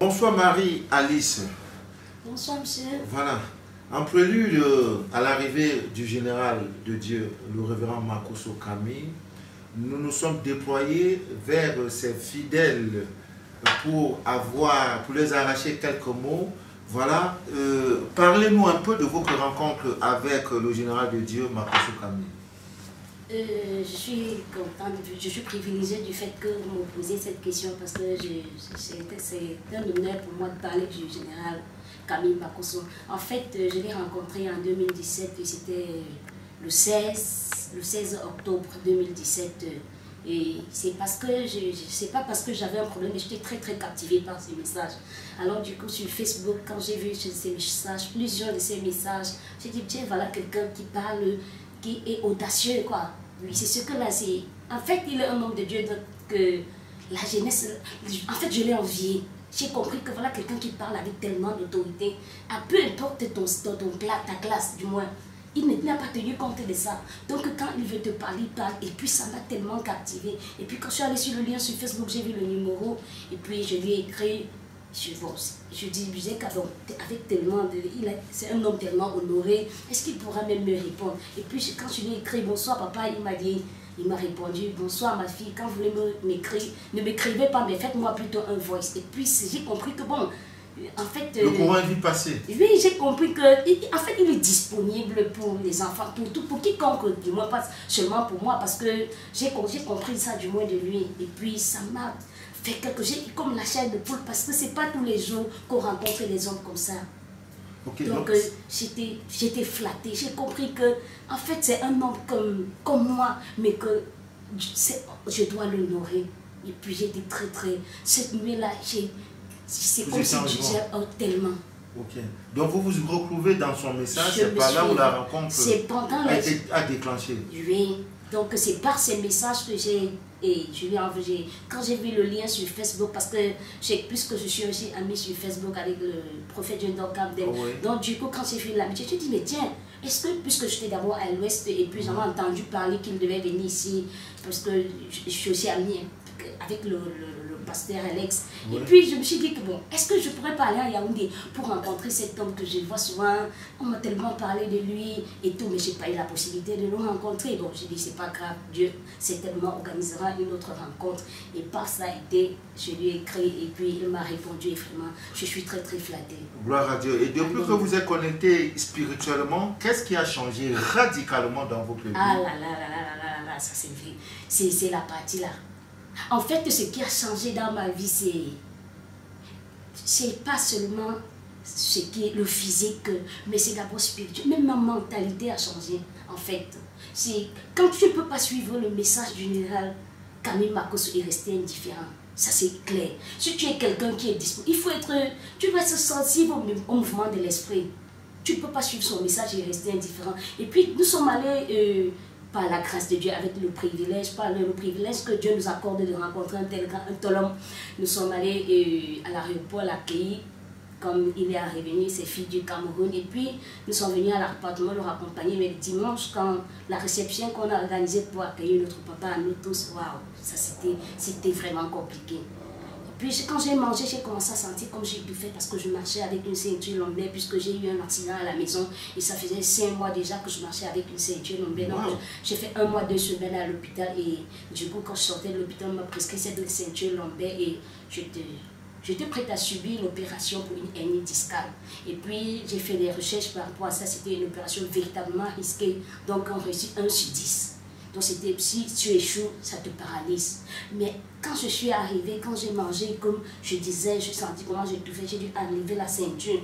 Bonsoir Marie-Alice. Bonsoir monsieur. Voilà. En prélude à l'arrivée du général de Dieu, le révérend Makosso Camille, nous nous sommes déployés vers ces fidèles pour les arracher quelques mots. Voilà. Parlez-nous un peu de votre rencontre avec le général de Dieu, Makosso Camille. Je suis contente, je suis privilégiée du fait que vous me posez cette question parce que c'est un honneur pour moi de parler du général Camille Makosso. En fait, je l'ai rencontré en 2017 et c'était le 16 octobre 2017. Et c'est parce que c'est pas parce que j'avais un problème, mais j'étais très captivée par ces messages. Alors du coup sur Facebook, quand j'ai vu ces messages, plusieurs de ces messages, j'ai dit tiens, voilà quelqu'un qui parle, qui est audacieux quoi. Oui, c'est ce que là c'est. En fait, il est un homme de Dieu donc que la jeunesse. En fait, je l'ai envié. J'ai compris que voilà quelqu'un qui parle avec tellement d'autorité. Peu importe ta classe du moins. Il n'a pas tenu compte de ça. Donc quand il veut te parler, il parle. Et puis ça m'a tellement captivé. Et puis quand je suis allée sur le lien sur Facebook, j'ai vu le numéro. Et puis je lui ai écrit. Je disais qu'avec tellement de... C'est un homme tellement honoré. Est-ce qu'il pourra même me répondre? Et puis quand je lui ai écrit bonsoir papa, il m'a répondu bonsoir ma fille. Quand vous voulez m'écrire, ne m'écrivez pas, mais faites-moi plutôt un voice. Et puis j'ai compris que bon... En fait, le courant est vite passé. Oui, j'ai compris que en fait, il est disponible pour les enfants, pour quiconque, du moins pas seulement pour moi, parce que j'ai compris ça du moins de lui. Et puis ça m'a fait quelque chose comme la chair de poule, parce que c'est pas tous les jours qu'on rencontre des hommes comme ça. Okay, donc j'étais flattée, j'ai compris que en fait c'est un homme comme moi, mais que je dois l'honorer. Et puis j'étais très... Cette nuit-là, c'est comme si je disais tellement. Ok. Donc vous vous retrouvez dans son message, c'est par là où la rencontre a déclenché. Oui. Donc c'est par ces messages que quand j'ai vu le lien sur Facebook, parce que puisque je suis aussi amie sur Facebook avec le prophète John Campbell, donc du coup quand j'ai vu l'amitié, je me suis dit mais tiens, est-ce que puisque j'étais d'abord à l'ouest et puis j'avais entendu parler qu'il devait venir ici, parce que je suis aussi amie avec le pasteur Alex. Et puis je me suis dit que bon, est-ce que je pourrais parler à Yaoundé pour rencontrer cet homme que je vois souvent, on m'a tellement parlé de lui et tout, mais je n'ai pas eu la possibilité de le rencontrer. Donc j'ai dit c'est pas grave, Dieu certainement organisera une autre rencontre. Et par ça je lui ai écrit et puis il m'a répondu et vraiment, je suis très flattée. Gloire à Dieu. Et depuis que vous êtes connecté spirituellement, qu'est-ce qui a changé radicalement dans votre vie? Ah là, ça c'est vrai. C'est la partie là. En fait, ce qui a changé dans ma vie, c'est pas seulement ce qui est le physique, mais c'est d'abord spirituel. Même ma mentalité a changé, en fait. C'est quand tu ne peux pas suivre le message du général Camille Makosso et rester indifférent. Ça, c'est clair. Si tu es quelqu'un qui est disponible, tu dois être sensible au mouvement de l'esprit. Tu ne peux pas suivre son message et rester indifférent. Et puis, nous sommes allés... par la grâce de Dieu, avec le privilège que Dieu nous accorde de rencontrer un tel homme. Nous sommes allés à l'aéroport l'accueillir, comme il est revenu, ses filles du Cameroun, et puis nous sommes venus à l'appartement le raccompagner, mais le dimanche, quand la réception qu'on a organisée pour accueillir notre papa, nous tous, waouh, ça c'était vraiment compliqué. Puis quand j'ai mangé, j'ai commencé à sentir comme j'ai bouffé parce que je marchais avec une ceinture lombaire puisque j'ai eu un accident à la maison et ça faisait 5 mois déjà que je marchais avec une ceinture lombaire. Donc j'ai fait 1 mois, 2 semaines à l'hôpital et du coup quand je sortais de l'hôpital, on m'a prescrit cette ceinture lombaire et j'étais prête à subir l'opération pour une hernie discale. Et puis j'ai fait des recherches par rapport à ça, c'était une opération véritablement risquée. Donc on réussit 1 sur 10. Donc c'était si tu échoues, ça te paralyse. Mais quand je suis arrivée, quand j'ai mangé, comme je disais, je sentis comment j'ai tout fait, j'ai dû enlever la ceinture.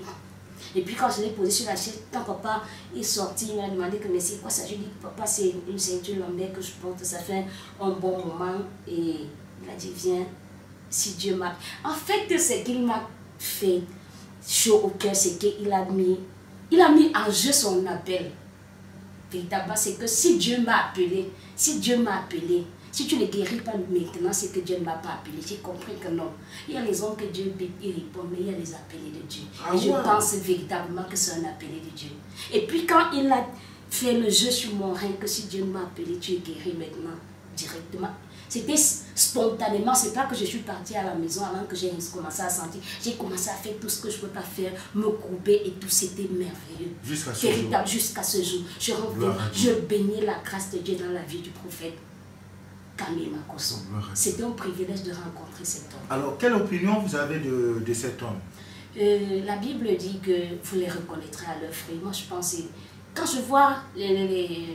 Et puis quand je l'ai posée sur la chaise, quand papa est sorti, il m'a demandé que mais c'est quoi ça? Je lui ai dit papa c'est une ceinture lombaire que je porte, ça fait un bon moment. Et il a dit viens, si Dieu m'a... En fait, ce qu'il m'a fait chaud au cœur, c'est qu'il a mis en jeu son appel. Véritablement, c'est que si Dieu m'a appelé, si tu ne guéris pas maintenant, c'est que Dieu ne m'a pas appelé. J'ai compris que non. Il y a les hommes que Dieu répond, mais il y a les appelés de Dieu. Et je pense véritablement que c'est un appelé de Dieu. Et puis quand il a fait le jeu sur mon rein, que si Dieu m'a appelé, tu es guéri maintenant, directement. C'était spontanément, c'est pas que je suis partie à la maison avant que j'ai commencé à sentir. J'ai commencé à faire tout ce que je ne peux pas faire, me couper et tout, c'était merveilleux. Jusqu'à ce jour. Jusqu'à ce jour. Je baignais la grâce de Dieu dans la vie du prophète Camille Makosso. C'était un privilège de rencontrer cet homme. Alors, quelle opinion vous avez de cet homme? La Bible dit que vous les reconnaîtrez à leurs fruits. Moi, je pense, quand je vois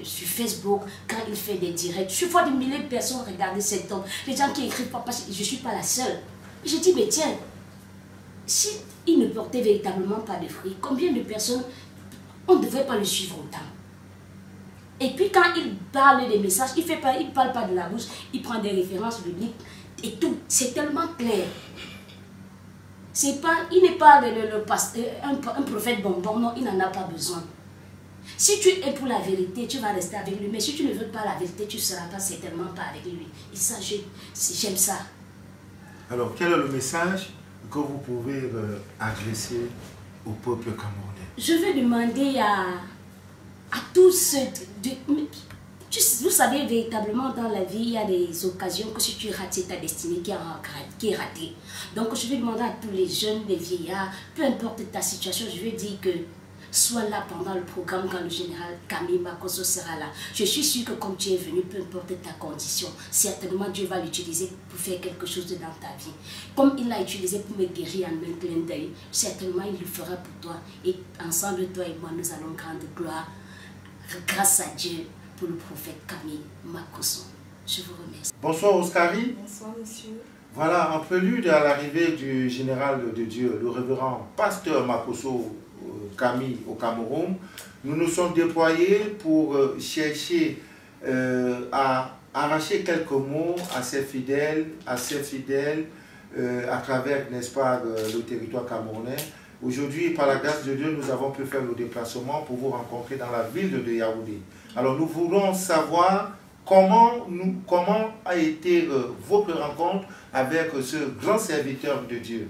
sur Facebook, quand il fait des directs, je vois des milliers de personnes regarder cet homme. Les gens qui écrivent, papa, je ne suis pas la seule. Je dis, mais tiens, si il ne portait véritablement pas de fruits, combien de personnes, on ne devrait pas le suivre autant? Et puis quand il parle des messages, il ne parle pas de la bouche, il prend des références bibliques et tout. C'est tellement clair. Il n'est pas un prophète bonbon, non, il n'en a pas besoin. Si tu es pour la vérité, tu vas rester avec lui. Mais si tu ne veux pas la vérité, tu ne seras pas certainement pas avec lui. Et ça, j'aime ça. Alors, quel est le message que vous pouvez adresser au peuple camerounais? Je vais demander à tous ceux... Vous savez, véritablement, dans la vie, il y a des occasions que si tu rates, c'est ta destinée qui est ratée. Donc, je vais demander à tous les jeunes, les vieillards, peu importe ta situation, je vais dire que sois là pendant le programme quand le général Camille Makosso sera là. Je suis sûre que comme tu es venu, peu importe ta condition, certainement Dieu va l'utiliser pour faire quelque chose dans ta vie. Comme il l'a utilisé pour me guérir en un clin d'œil, certainement il le fera pour toi. Et ensemble, toi et moi, nous allons rendre gloire grâce à Dieu pour le prophète Camille Makosso. Je vous remercie. Bonsoir Oscari. Bonsoir monsieur. Voilà, en prélude à l'arrivée du général de Dieu, le révérend pasteur Makosso Camille au Cameroun, nous nous sommes déployés pour chercher à arracher quelques mots à ses fidèles, à travers, n'est-ce pas, le territoire camerounais. Aujourd'hui, par la grâce de Dieu, nous avons pu faire le déplacement pour vous rencontrer dans la ville de Yaoundé. Alors nous voulons savoir comment a été votre rencontre avec ce grand serviteur de Dieu.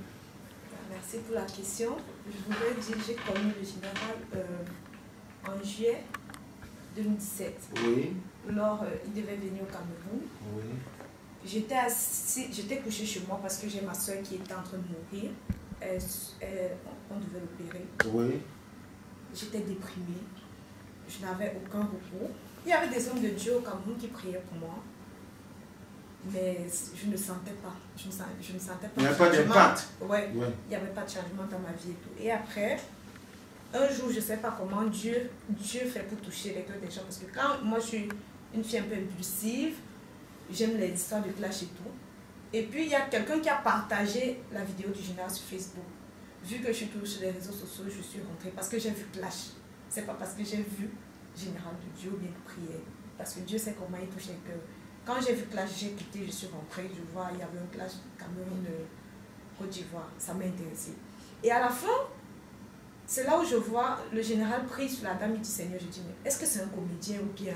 Merci pour la question. Je voudrais dire que j'ai connu le général en juillet 2017. Oui. Alors, il devait venir au Cameroun. Oui. J'étais couchée chez moi parce que j'ai ma soeur qui était en train de mourir. On devait l'opérer. Oui. J'étais déprimée. Je n'avais aucun repos. Il y avait des hommes de Dieu au Cameroun qui priaient pour moi. Mais je ne sentais pas. Je ne sentais pas. Il n'y a pas d'impact. Ouais. Il n'y avait pas de changement dans ma vie et tout. Et après, un jour, je ne sais pas comment Dieu fait pour toucher les cœurs des gens. Parce que quand moi, je suis une fille un peu impulsive, j'aime les histoires de clash et tout. Et puis, il y a quelqu'un qui a partagé la vidéo du général sur Facebook. Vu que je suis toujours sur les réseaux sociaux, je suis rentrée parce que j'ai vu clash. C'est pas parce que j'ai vu général de Dieu ou bien prier. Parce que Dieu sait comment il touche les cœurs. Quand j'ai vu clash, j'ai quitté, je suis rentrée. Je vois, il y avait un clash Cameroun-Côte d'Ivoire. Ça m'a intéressée. Et à la fin, c'est là où je vois le général prie sur la dame du Seigneur. Je dis, mais est-ce que c'est un comédien ou bien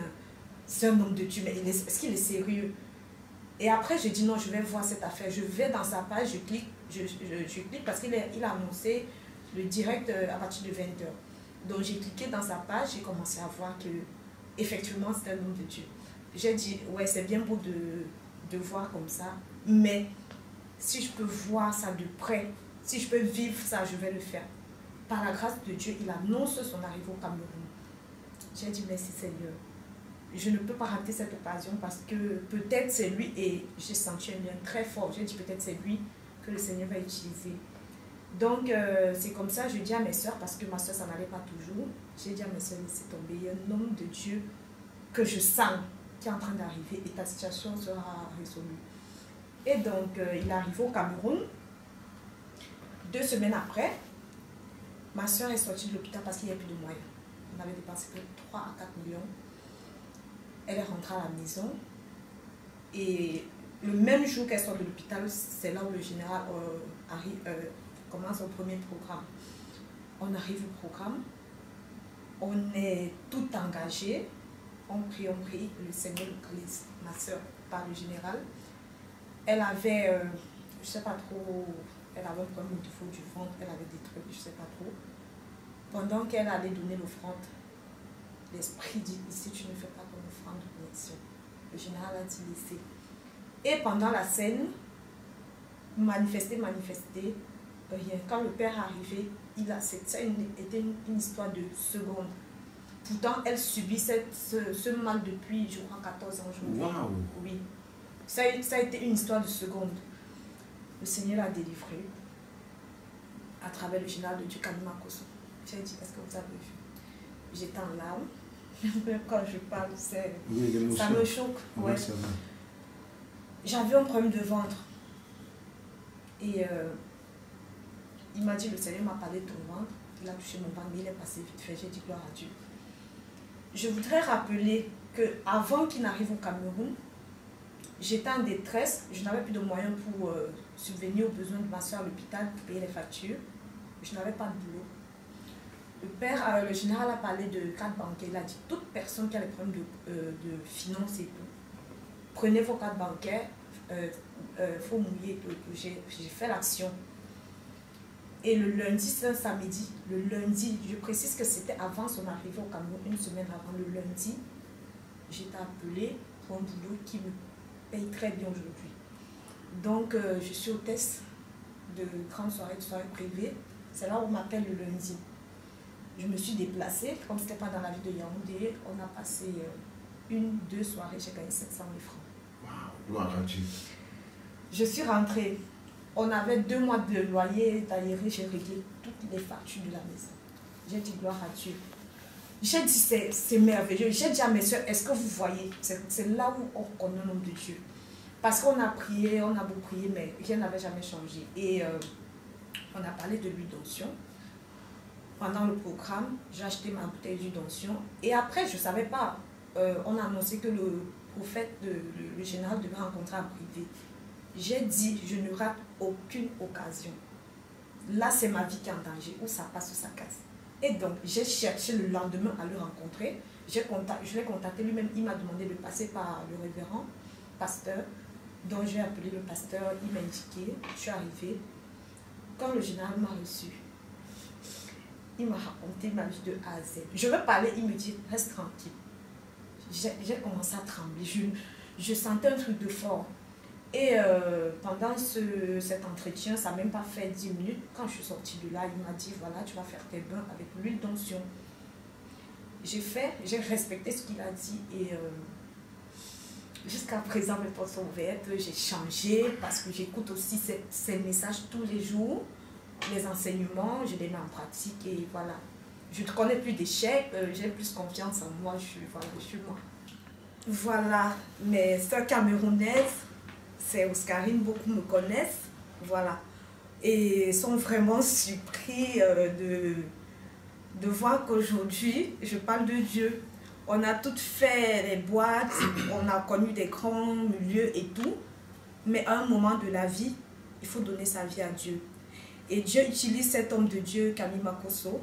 c'est un homme de Dieu? Mais est-ce qu'il est sérieux? Et après, je dis non, je vais voir cette affaire. Je vais dans sa page, je clique parce qu'il a annoncé le direct à partir de 20h. Donc j'ai cliqué dans sa page, j'ai commencé à voir que effectivement c'est un homme de Dieu. J'ai dit, ouais, c'est bien beau de voir comme ça, mais si je peux voir ça de près, si je peux vivre ça, je vais le faire. Par la grâce de Dieu, il annonce son arrivée au Cameroun. J'ai dit, merci Seigneur. Je ne peux pas rater cette occasion parce que peut-être c'est lui, et j'ai senti un lien très fort. J'ai dit, peut-être c'est lui que le Seigneur va utiliser. Donc, c'est comme ça, je dis à mes soeurs, parce que ma soeur, ça n'allait pas toujours. J'ai dit à mes soeurs, laissez tomber, il y a un homme de Dieu que je sens qui est en train d'arriver et ta situation sera résolue. Et donc, il est arrivé au Cameroun. 2 semaines après, ma soeur est sortie de l'hôpital parce qu'il n'y avait plus de moyens. On avait dépensé près de 3 à 4 millions. Elle est rentrée à la maison. Et le même jour qu'elle sort de l'hôpital, c'est là où le général commence son premier programme. On arrive au programme. On est tout engagé. On prie, le Seigneur utilise ma soeur par le général. Elle avait, je ne sais pas trop, elle avait un problème au niveau du ventre, elle avait des trucs, je ne sais pas trop. Pendant qu'elle allait donner l'offrande, l'Esprit dit, ici tu ne fais pas ton offrande de connexion. Le général a dit, laissez. Et pendant la scène, manifester, rien. Quand le père est arrivé, cette scène était une histoire de secondes. Pourtant, elle subit ce mal depuis, je crois, 14 ans. Wow. Oui. Ça a été une histoire de secondes. Le Seigneur l'a délivré à travers le général de Dieu, Kamima Kosso. J'ai dit, est-ce que vous avez vu? J'étais en larmes. Même quand je parle, ça me choque. Ouais. Oui, J'avais un problème de ventre. Et il m'a dit, le Seigneur m'a parlé de ton ventre. Il a touché mon ventre, mais il est passé vite fait. J'ai dit, gloire à Dieu. Je voudrais rappeler qu'avant qu'il n'arrive au Cameroun, j'étais en détresse. Je n'avais plus de moyens pour subvenir aux besoins de ma soeur à l'hôpital, pour payer les factures. Je n'avais pas de boulot. Le général a parlé de cartes bancaires. Il a dit, toute personne qui a des problèmes de finances et tout, prenez vos cartes bancaires, faut mouiller. J'ai fait l'action. Et le lundi, c'est un samedi, le lundi, je précise que c'était avant son arrivée au Cameroun, une semaine avant, le lundi, j'étais appelée pour un boulot qui me paye très bien aujourd'hui. Donc, je suis hôtesse de grandes soirées, de soirées privées. C'est là où on m'appelle le lundi. Je me suis déplacée, comme ce n'était pas dans la ville de Yaoundé, on a passé 1-2 soirées, j'ai gagné 700 000 francs. Wow, gloire à Dieu. Je suis rentrée. On avait 2 mois de loyer d'ailleurs, j'ai réglé toutes les factures de la maison. J'ai dit gloire à Dieu. J'ai dit c'est merveilleux. J'ai dit à mes soeurs, est-ce que vous voyez? C'est là où on connaît le nom de Dieu. Parce qu'on a prié, on a beau prier, mais rien n'avait jamais changé. Et on a parlé de l'huile d'onction. Pendant le programme, j'ai acheté ma bouteille d'huile d'onction. Et après, je ne savais pas. On a annoncé que le prophète, le général devait rencontrer en privé. J'ai dit, je ne rate aucune occasion. Là, c'est ma vie qui est en danger, ou ça passe ou ça casse. Et donc, j'ai cherché le lendemain à le rencontrer. Je l'ai contacté lui-même, il m'a demandé de passer par le révérend pasteur. Donc, j'ai appelé le pasteur, il m'a indiqué, je suis arrivée. Quand le général m'a reçu, il m'a raconté ma vie de A à Z. Je veux parler, il me dit, reste tranquille. J'ai commencé à trembler, je sentais un truc de fort. Et pendant cet entretien, ça n'a même pas fait 10 minutes. Quand je suis sortie de là, il m'a dit, voilà, tu vas faire tes bains avec l'huile d'onction. J'ai respecté ce qu'il a dit et jusqu'à présent, mes portes sont ouvertes. J'ai changé parce que j'écoute aussi ces messages tous les jours, les enseignements, je les mets en pratique et voilà. Je ne connais plus d'échecs, j'ai plus confiance en moi, je suis moi. Voilà, mes soeurs camerounaises, c'est Oscarine, beaucoup me connaissent, voilà. Et sont vraiment surpris de voir qu'aujourd'hui, je parle de Dieu. On a toutes fait les boîtes, on a connu des grands milieux et tout. Mais à un moment de la vie, il faut donner sa vie à Dieu. Et Dieu utilise cet homme de Dieu, Kamima Kosso,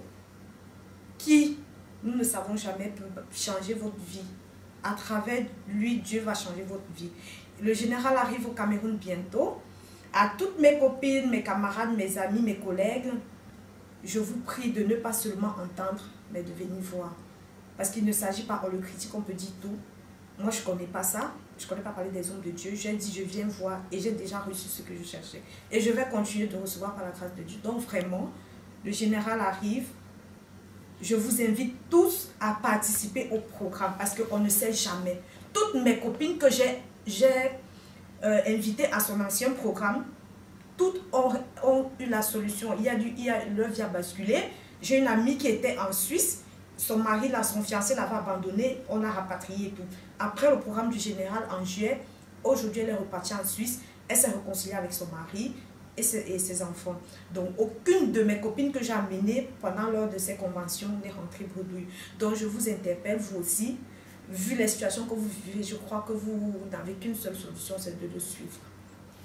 qui, nous ne savons jamais, peut changer votre vie. À travers lui, Dieu va changer votre vie. Le général arrive au Cameroun bientôt. À toutes mes copines, mes camarades, mes amis, mes collègues, je vous prie de ne pas seulement entendre, mais de venir voir. Parce qu'il ne s'agit pas, on le critique, on peut dire tout. Moi, je ne connais pas ça. Je ne connais pas parler des hommes de Dieu. J'ai dit, je viens voir et j'ai déjà reçu ce que je cherchais. Et je vais continuer de recevoir par la grâce de Dieu. Donc vraiment, le général arrive. Je vous invite tous à participer au programme parce qu'on ne sait jamais. Toutes mes copines que j'ai invitées à son ancien programme, toutes ont eu la solution. Leur vie a basculé. J'ai une amie qui était en Suisse. Son mari, son fiancé l'avait abandonné. On a rapatrié et tout. Après le programme du général en juillet, aujourd'hui elle est repartie en Suisse. Elle s'est réconciliée avec son mari et ses enfants. Donc aucune de mes copines que j'ai amenées lors de ces conventions n'est rentrée bredouille. Donc je vous interpelle, vous aussi, vu les situations que vous vivez, je crois que vous n'avez qu'une seule solution, c'est de le suivre.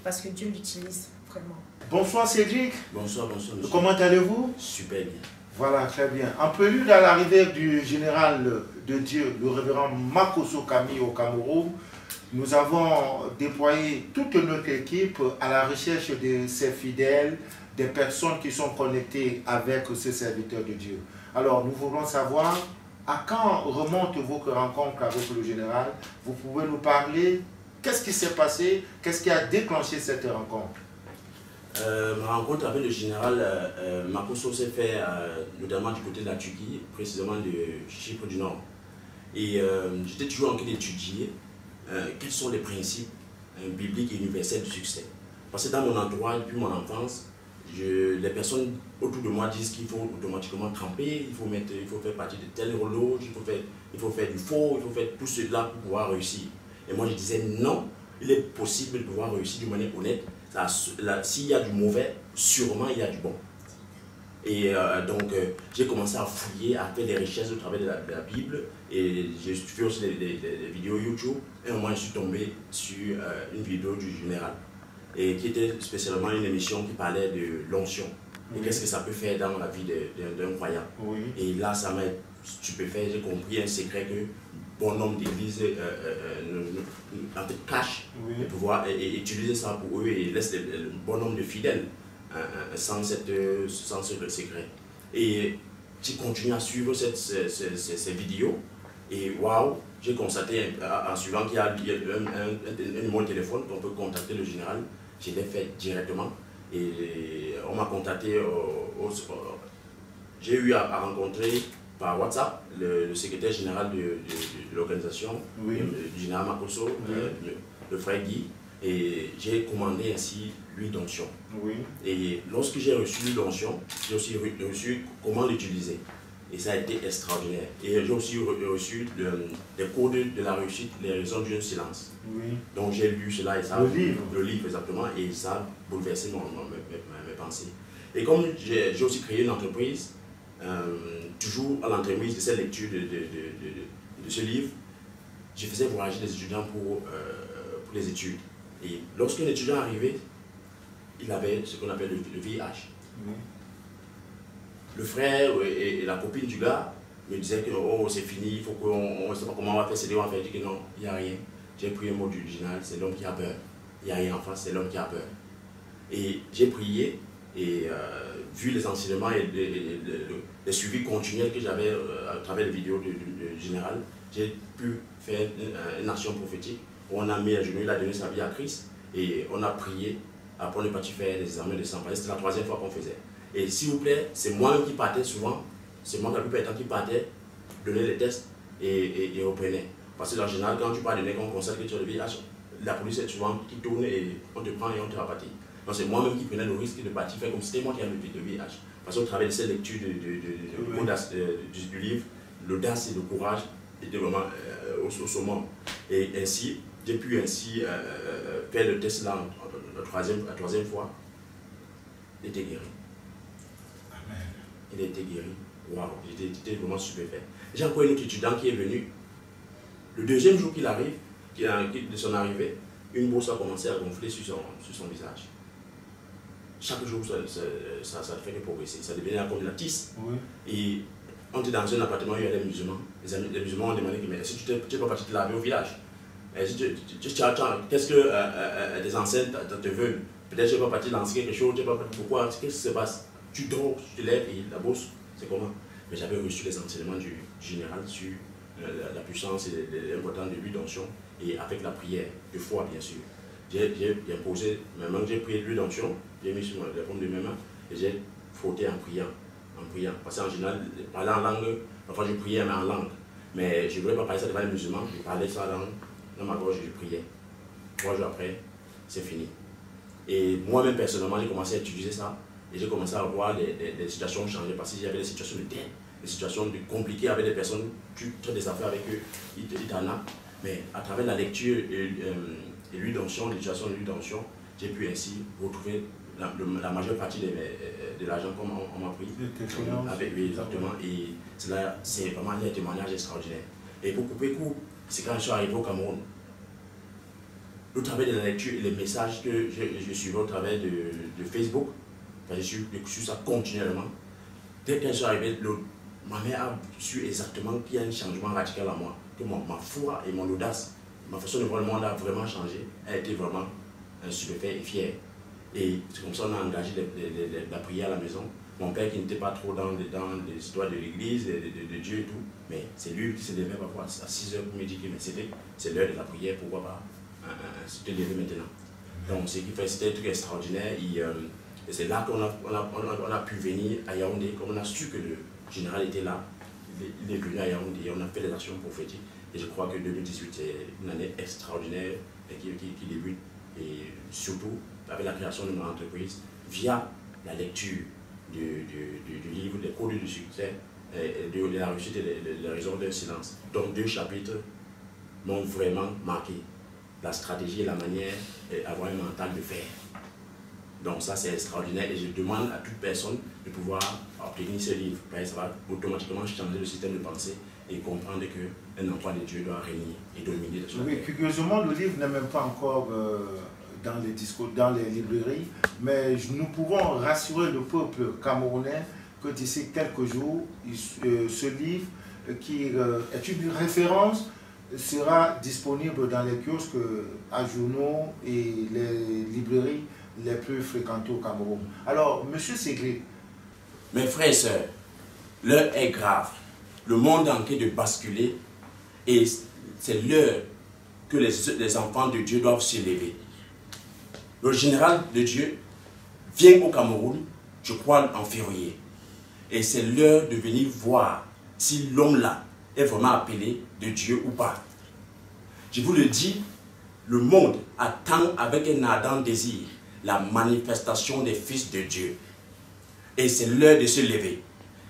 Parce que Dieu l'utilise vraiment. Bonsoir Cédric. Bonsoir, bonsoir. Monsieur. Comment allez-vous? Super bien. Voilà, très bien. En prélude à l'arrivée du général de Dieu, le révérend Makosso Kami au Cameroun, nous avons déployé toute notre équipe à la recherche de ces fidèles, des personnes qui sont connectées avec ce serviteur de Dieu. Alors, nous voulons savoir à quand remontent vos rencontres avec le général. Vous pouvez nous parler Qu'est-ce qui s'est passé? Qu'est-ce qui a déclenché cette rencontre? Ma rencontre avec le général Makosso s'est fait notamment du côté de la Turquie, précisément de Chypre du Nord. Et j'étais toujours en train d'étudier quels sont les principes bibliques et universels du succès. Parce que dans mon entourage, depuis mon enfance, les personnes autour de moi disent qu'il faut automatiquement tremper, il faut faire partie de telle horloge, il faut faire du faux, il faut faire tout cela pour pouvoir réussir. Et moi je disais non, il est possible de pouvoir réussir d'une manière honnête. S'il y a du mauvais, sûrement il y a du bon. Et donc j'ai commencé à fouiller, à faire des recherches au travers de la Bible. Et j'ai fait aussi des vidéos YouTube. Et au moment je suis tombé sur une vidéo du général. Et qui était spécialement une émission qui parlait de l'onction. Et qu'est-ce que ça peut faire dans la vie d'un croyant. Et là, ça m'a stupéfait. J'ai compris un secret que bon nombre d'églises cachent de pouvoir utiliser ça pour eux et laissent le bon nombre de fidèles sans ce secret. Et j'ai continué à suivre ces vidéos. Et waouh, j'ai constaté en suivant qu'il y a un numéro de téléphone qu'on peut contacter le général. Je l'ai fait directement et on m'a contacté. J'ai eu à rencontrer par WhatsApp le secrétaire général de l'organisation, du général Makosso, le frère Guy, et j'ai commandé ainsi l'huile d'onction. Et lorsque j'ai reçu l'huile d'onction, j'ai aussi reçu comment l'utiliser. Et ça a été extraordinaire. Et j'ai aussi reçu des codes de la réussite, les raisons du silence. Donc j'ai lu cela et ça. Le livre exactement, et ça a bouleversé mes pensées. Et comme j'ai aussi créé une entreprise, toujours à l'entremise de cette lecture de ce livre, je faisais voyager les étudiants pour les études. Et lorsqu'un étudiant arrivait, il avait ce qu'on appelle le VIH. Le frère et la copine du gars me disaient que oh, c'est fini, il faut qu'on ne sait pas comment on va faire, c'est on va faire. Je dis que non, il n'y a rien. J'ai pris un mot du général, c'est l'homme qui a peur. Il n'y a rien en face, c'est l'homme qui a peur. Et j'ai prié et vu les enseignements et les suivis continuels que j'avais à travers les vidéos du général, j'ai pu faire une action prophétique où on a mis à genoux, il a donné sa vie à Christ et on a prié. Après on est parti faire des examens de sang. C'était la 3e fois qu'on faisait. Et s'il vous plaît, c'est moi qui partais souvent, c'est moi la plupart du temps qui partais, donner les tests et reprenais. Parce que en général, quand tu pars donner, quand on constate que tu as le VIH, la police est souvent qui tourne et on te prend et on te rapatrie. Donc c'est moi-même qui prenais le risque de partir faire comme si c'était moi qui avais le VIH. Parce qu'au travers de cette lecture du livre, l'audace et le courage étaient vraiment au sommet. Et ainsi, j'ai pu ainsi faire le test là la troisième fois. Il était guéri. Il a été guéri. Waouh, j'étais vraiment stupéfait. J'ai encore un autre étudiant qui est venu. Le 2e jour qu'il arrive, de son arrivée, une bourse a commencé à gonfler sur son visage. Chaque jour, ça ne fait que progresser. Ça devenait comme la tisse. Et on était dans un appartement où il y a des musulmans. Les musulmans ont demandé mais si tu n'es pas parti te laver au village, qu'est-ce que des ancêtres te veulent? Peut-être que tu n'es pas parti lancer quelque chose, pourquoi? Qu'est-ce qui se passe? Tu dors, tu te lèves et la bourse, c'est comment? Mais j'avais reçu les enseignements du général sur la puissance et l'importance de l'huile d'onction et avec la prière, de foi bien sûr. J'ai imposé, maintenant que j'ai pris l'huile d'onction, j'ai mis sur la paume de mes mains et j'ai frotté en priant. Parce qu'en général, parler en langue, parfois je priais mais en langue. Mais je ne voulais pas parler ça devant les musulmans, je parlais ça dans ma gorge et je priais. 3 jours après, c'est fini. Et moi-même personnellement, j'ai commencé à utiliser ça. Et j'ai commencé à voir les situations changer parce qu'il y avait des situations de dette, des situations compliquées avec des personnes, tu traites des affaires avec eux, ils t'en ont. Mais à travers la lecture et l'huile d'onction, l'utilisation de l'huile d'onction, j'ai pu ainsi retrouver la majeure partie de l'argent qu'on m'a pris. Avec lui, exactement. Et cela, c'est vraiment un témoignage extraordinaire. Et pour couper court, c'est quand je suis arrivé au Cameroun. Au travers de la lecture et les messages que je suivais au travers de Facebook, j'ai su ça continuellement. Dès que je suis arrivé, ma mère a su exactement qu'il y a un changement radical en moi. Que ma foi et mon audace, ma façon de voir le monde a vraiment changé. Elle a été vraiment stupéfaite et fière. Et c'est comme ça qu'on a engagé la prière à la maison. Mon père qui n'était pas trop dans les histoires de l'église, de Dieu et tout. Mais c'est lui qui se levait parfois à 6 h pour me dire que c'est l'heure de la prière, pourquoi pas se lever maintenant. Donc, ce qui fait, c'était un truc extraordinaire. Et c'est là qu'on a pu venir à Yaoundé, comme on a su que le général était là. Il est venu à Yaoundé et on a fait les actions prophétiques. Et je crois que 2018 est une année extraordinaire qui débute. Et surtout avec la création de mon entreprise, via la lecture du livre, des cours du succès, de la réussite et les raisons d'un silence. Donc 2 chapitres m'ont vraiment marqué. La stratégie et la manière d'avoir un mental de fer. Donc ça c'est extraordinaire et je demande à toute personne de pouvoir obtenir ce livre. Ça va automatiquement changer le système de pensée et comprendre qu'un enfant de Dieu doit régner et dominer sur la terre. Oui, curieusement, le livre n'est même pas encore dans les librairies, mais nous pouvons rassurer le peuple camerounais que d'ici quelques jours, ce livre qui est une référence sera disponible dans les kiosques à journaux et les librairies les plus fréquentées au Cameroun. Alors, monsieur Séglé. Mes frères et sœurs, l'heure est grave. Le monde est en train de basculer et c'est l'heure que les enfants de Dieu doivent s'élever. Le général de Dieu vient au Cameroun, je crois en février. Et c'est l'heure de venir voir si l'homme-là est vraiment appelé de Dieu ou pas. Je vous le dis, le monde attend avec un ardent désir la manifestation des fils de Dieu. Et c'est l'heure de se lever,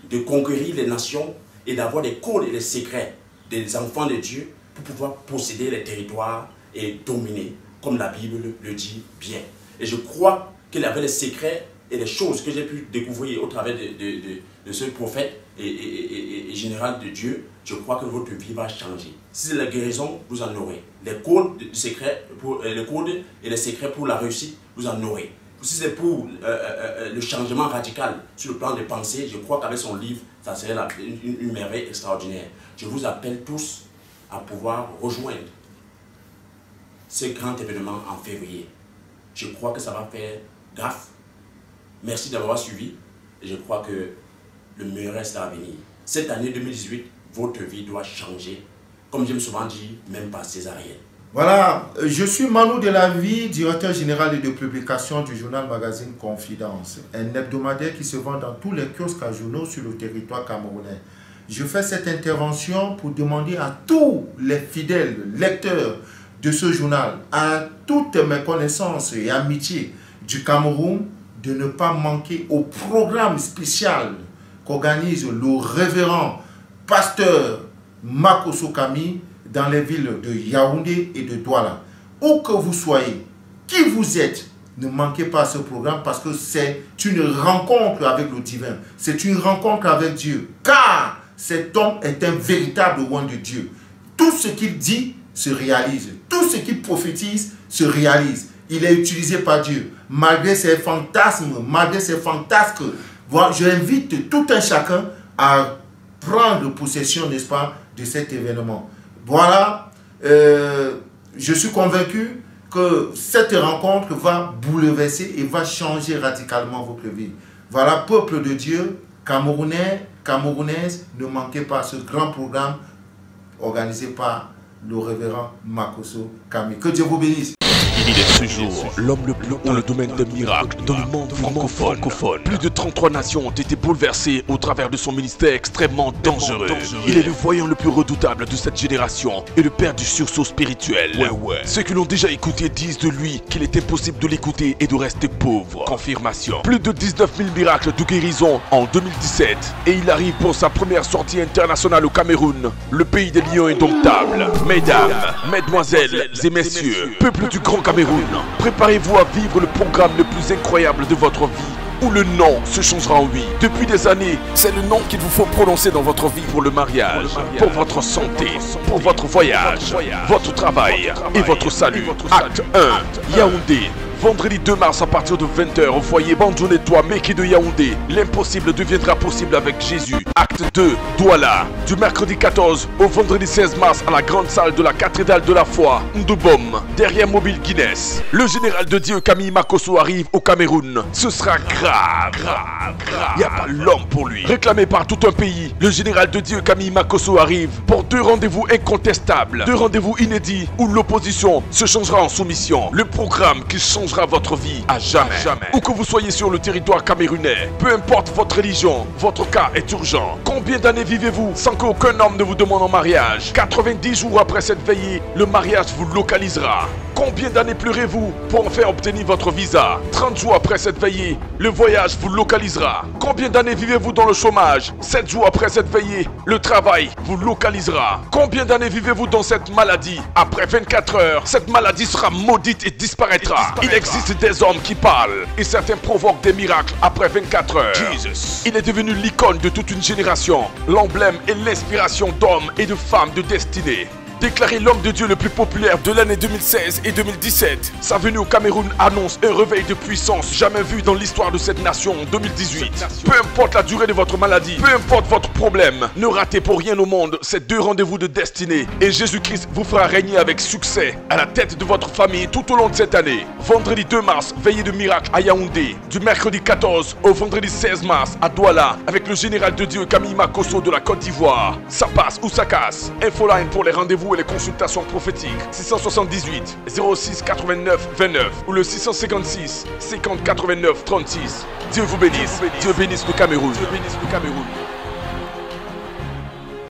de conquérir les nations et d'avoir des codes et des secrets des enfants de Dieu pour pouvoir posséder les territoires et dominer, comme la Bible le dit bien. Et je crois qu'il y avait les secrets et les choses que j'ai pu découvrir au travers de ce prophète et général de Dieu. Je crois que votre vie va changer. Si c'est la guérison, vous en aurez. Les codes, les codes et les secrets pour la réussite, vous en aurez. Si c'est pour le changement radical sur le plan des pensées, je crois qu'avec son livre, ça serait une merveille extraordinaire. Je vous appelle tous à pouvoir rejoindre ce grand événement en février. Je crois que ça va faire gaffe. Merci d'avoir suivi et je crois que le meilleur reste à venir. Cette année 2018, votre vie doit changer. Comme j'aime souvent dire, même pas césarienne. Voilà, je suis Manu Delavie, directeur général et de publication du journal magazine Confidence, un hebdomadaire qui se vend dans tous les kiosques à journaux sur le territoire camerounais. Je fais cette intervention pour demander à tous les fidèles lecteurs de ce journal, à toutes mes connaissances et amitiés du Cameroun, de ne pas manquer au programme spécial qu'organise le révérend pasteur Makosso Kami dans les villes de Yaoundé et de Douala. Où que vous soyez, qui vous êtes, ne manquez pas ce programme parce que c'est une rencontre avec le divin. C'est une rencontre avec Dieu. Car cet homme est un véritable roi de Dieu. Tout ce qu'il dit se réalise. Tout ce qu'il prophétise se réalise. Il est utilisé par Dieu. Malgré ses fantasmes, malgré ses fantasques, j'invite tout un chacun à prendre possession, n'est-ce pas, de cet événement. Voilà, je suis convaincu que cette rencontre va bouleverser et va changer radicalement votre vie. Voilà, peuple de Dieu, Camerounais, Camerounaises, ne manquez pas ce grand programme organisé par le révérend Makosso Kami. Que Dieu vous bénisse. Il est ce jour l'homme le plus haut dans le domaine des miracles dans le monde francophone. Plus de 33 nations ont été bouleversées au travers de son ministère extrêmement dangereux. Il est le voyant le plus redoutable de cette génération et le père du sursaut spirituel. Ceux qui l'ont déjà écouté disent de lui qu'il est impossible de l'écouter et de rester pauvre. Confirmation. Plus de 19 000 miracles de guérison en 2017 et il arrive pour sa première sortie internationale au Cameroun, le pays des lions indomptables. Mesdames, mesdemoiselles et messieurs, peuple du Grand Cameroun, préparez-vous à vivre le programme le plus incroyable de votre vie, où le nom se changera en oui. Depuis des années, c'est le nom qu'il vous faut prononcer dans votre vie pour le mariage, pour votre santé, pour votre voyage, votre travail et votre salut. Acte 1, Yaoundé. Vendredi 2 mars à partir de 20 h au foyer Bandjoune-Toi Meki de Yaoundé. L'impossible deviendra possible avec Jésus. Acte 2, Douala. Du mercredi 14 au vendredi 16 mars à la grande salle de la cathédrale de la foi, Ndoubom, derrière Mobile Guinness. Le général de Dieu Kami Makosso arrive au Cameroun. Ce sera grave. Il n'y a pas l'homme pour lui. Réclamé par tout un pays, le général de Dieu Kami Makosso arrive pour 2 rendez-vous incontestables, 2 rendez-vous inédits où l'opposition se changera en soumission. Le programme qui changera votre vie à jamais. Où que vous soyez sur le territoire camerounais, peu importe votre religion, votre cas est urgent. Combien d'années vivez-vous sans qu'aucun homme ne vous demande en mariage? 90 jours après cette veillée, le mariage vous localisera. Combien d'années pleurez-vous pour enfin obtenir votre visa? 30 jours après cette veillée, le voyage vous localisera. Combien d'années vivez-vous dans le chômage? 7 jours après cette veillée, le travail vous localisera. Combien d'années vivez-vous dans cette maladie? Après 24 heures, cette maladie sera maudite et disparaîtra. Il existe des hommes qui parlent et certains provoquent des miracles après 24 heures. Jesus. Il est devenu l'icône de toute une génération, l'emblème et l'inspiration d'hommes et de femmes de destinée. Déclaré l'homme de Dieu le plus populaire de l'année 2016 et 2017. Sa venue au Cameroun annonce un réveil de puissance jamais vu dans l'histoire de cette nation en 2018. Peu importe la durée de votre maladie, peu importe votre problème, ne ratez pour rien au monde ces 2 rendez-vous de destinée. Et Jésus-Christ vous fera régner avec succès à la tête de votre famille tout au long de cette année. Vendredi 2 mars, veillée de miracle à Yaoundé. Du mercredi 14 au vendredi 16 mars à Douala avec le général de Dieu Camille Makosso de la Côte d'Ivoire. Ça passe ou ça casse. Infoline pour les rendez-vous et les consultations prophétiques 678 06 89 29 ou le 656 50 89 36. Dieu vous bénisse. Dieu bénisse le Cameroun. Dieu bénisse le Cameroun.